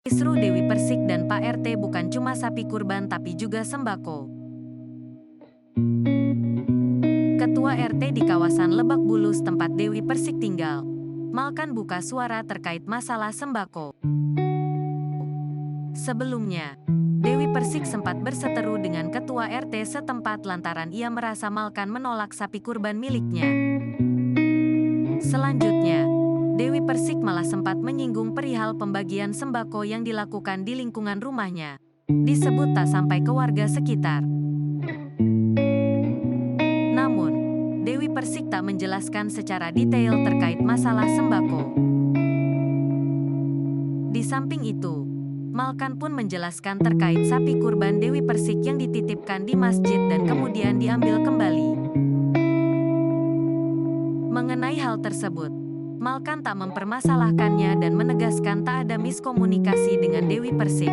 Kisru Dewi Persik dan Pak RT bukan cuma sapi kurban tapi juga sembako. Ketua RT di kawasan Lebak Bulus tempat Dewi Persik tinggal, Malkan buka suara terkait masalah sembako. Sebelumnya, Dewi Persik sempat berseteru dengan Ketua RT setempat lantaran ia merasa Malkan menolak sapi kurban miliknya. Selanjutnya, Dewi Persik malah sempat menyinggung perihal pembagian sembako yang dilakukan di lingkungan rumahnya. Disebut tak sampai ke warga sekitar. Namun, Dewi Persik tak menjelaskan secara detail terkait masalah sembako. Di samping itu, Malkan pun menjelaskan terkait sapi kurban Dewi Persik yang dititipkan di masjid dan kemudian diambil kembali. Mengenai hal tersebut, Malkan tak mempermasalahkannya dan menegaskan tak ada miskomunikasi dengan Dewi Persik.